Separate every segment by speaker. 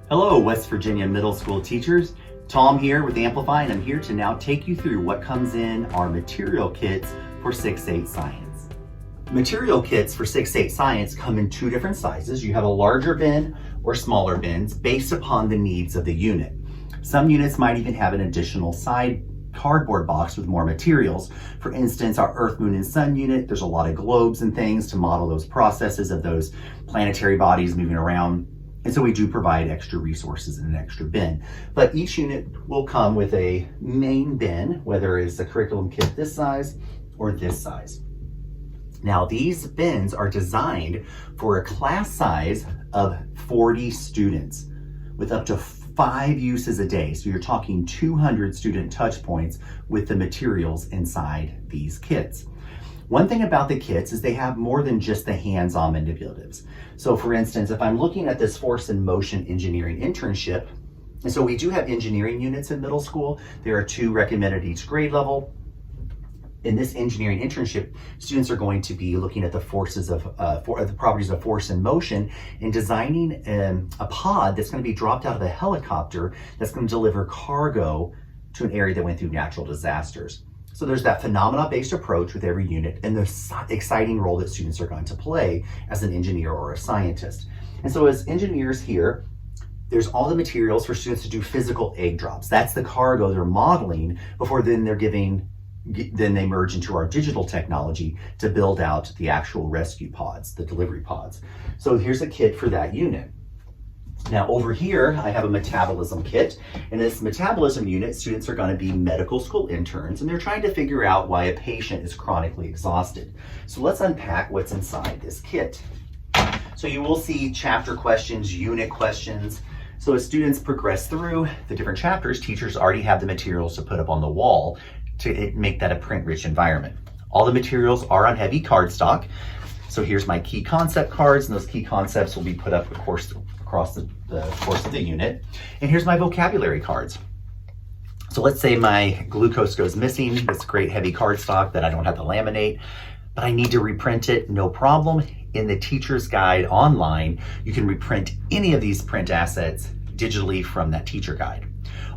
Speaker 1: Hello, West Virginia middle school teachers. Tom here with Amplify, and I'm here to now take you through what comes in our material kits for 6-8 science. Material kits for 6-8 science come in two different sizes. You have a larger bin or smaller bins based upon the needs of the unit. Some units might even have an additional side cardboard box with more materials. For instance, our Earth, Moon, and Sun unit, there's a lot of globes and things to model those processes of those planetary bodies moving around. And so we do provide extra resources in an extra bin. But each unit will come with a main bin, whether it's a curriculum kit this size or this size. Now, these bins are designed for a class size of 40 students with up to 5 uses a day. So you're talking 200 student touch points with the materials inside these kits. One thing about the kits is they have more than just the hands-on manipulatives. So for instance, if I'm looking at this force and motion engineering internship, and so we do have engineering units in middle school. There are 2 recommended each grade level. In this engineering internship, students are going to be looking at the forces of the properties of force and motion and designing a pod that's going to be dropped out of a helicopter that's going to deliver cargo to an area that went through natural disasters. So there's that phenomena-based approach with every unit and the exciting role that students are going to play as an engineer or a scientist. And so as engineers here, there's all the materials for students to do physical egg drops. That's the cargo they're modeling before then they merge into our digital technology to build out the actual rescue pods, the delivery pods. So here's a kit for that unit. Now over here, I have a metabolism kit. In this metabolism unit, students are going to be medical school interns, and they're trying to figure out why a patient is chronically exhausted. So let's unpack what's inside this kit. So you will see chapter questions, unit questions. So as students progress through the different chapters, teachers already have the materials to put up on the wall to make that a print-rich environment. All the materials are on heavy cardstock. So here's my key concept cards, and those key concepts will be put up, of course, across the course of the unit. And here's my vocabulary cards. So let's say my glucose goes missing, this great heavy cardstock that I don't have to laminate, but I need to reprint it, no problem. In the teacher's guide online, you can reprint any of these print assets digitally from that teacher guide.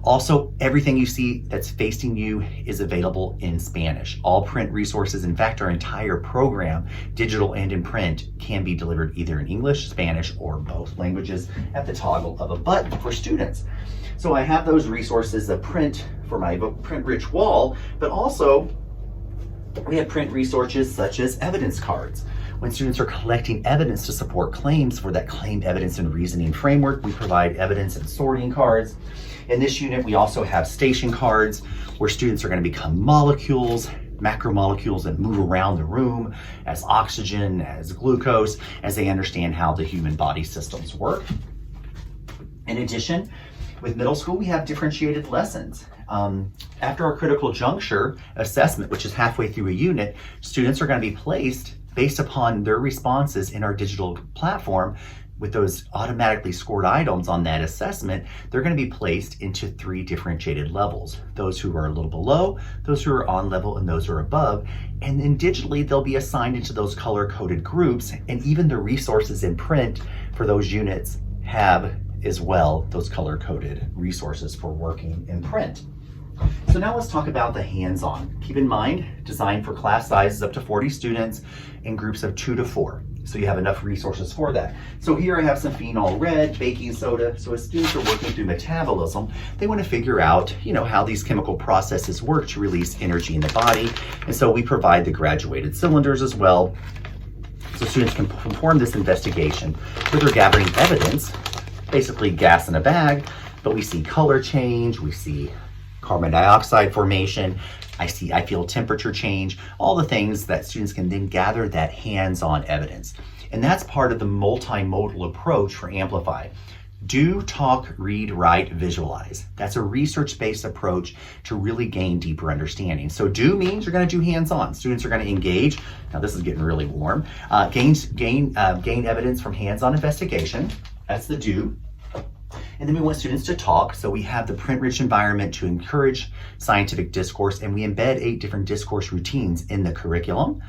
Speaker 1: Also, everything you see that's facing you is available in Spanish. All print resources, in fact, our entire program, digital and in print, can be delivered either in English, Spanish, or both languages at the toggle of a button for students. So I have those resources, the print for my print-rich wall, but also we have print resources such as evidence cards. When students are collecting evidence to support claims for that claim evidence and reasoning framework, we provide evidence and sorting cards. In this unit, we also have station cards where students are going to become molecules, macromolecules that move around the room as oxygen, as glucose, as they understand how the human body systems work. In addition, with middle school, we have differentiated lessons. After our critical juncture assessment, which is halfway through a unit, students are going to be placed based upon their responses in our digital platform. With those automatically scored items on that assessment, they're going to be placed into 3 differentiated levels. Those who are a little below, those who are on level, and those who are above. And then digitally, they'll be assigned into those color-coded groups, and even the resources in print for those units have as well those color-coded resources for working in print. So now let's talk about the hands-on. Keep in mind, designed for class sizes up to 40 students in groups of 2 to 4. So you have enough resources for that. So here I have some phenol red, baking soda. So as students are working through metabolism, they want to figure out, how these chemical processes work to release energy in the body. And so we provide the graduated cylinders as well. So students can perform this investigation where they're gathering evidence, basically gas in a bag, but we see color change, we see carbon dioxide formation, I feel temperature change, all the things that students can then gather that hands-on evidence. And that's part of the multimodal approach for Amplify. Do, talk, read, write, visualize. That's a research-based approach to really gain deeper understanding. So do means you're going to do hands-on. Students are going to engage. Now this is getting really warm. Gain evidence from hands-on investigation. That's the do. And then we want students to talk. So we have the print-rich environment to encourage scientific discourse, and we embed 8 different discourse routines in the curriculum.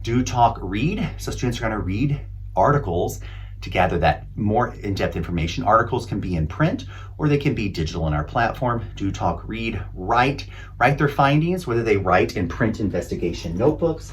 Speaker 1: Do, talk, read. So students are going to read articles to gather that more in-depth information. Articles can be in print or they can be digital on our platform. Do talk, read, write their findings, whether they write in print investigation notebooks,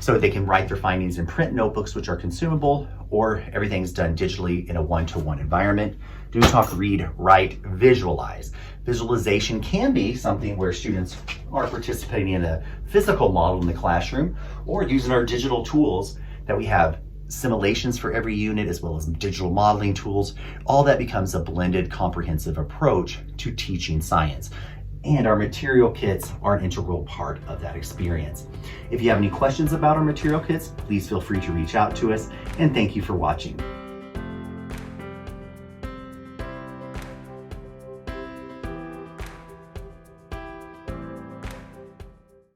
Speaker 1: so they can write their findings in print notebooks, which are consumable, or everything's done digitally in a one-to-one environment. Do talk, read, write, visualize. Visualization can be something where students are participating in a physical model in the classroom or using our digital tools that we have, simulations for every unit as well as digital modeling tools. All that becomes a blended, comprehensive approach to teaching science. And our material kits are an integral part of that experience. If you have any questions about our material kits, please feel free to reach out to us, and thank you for watching.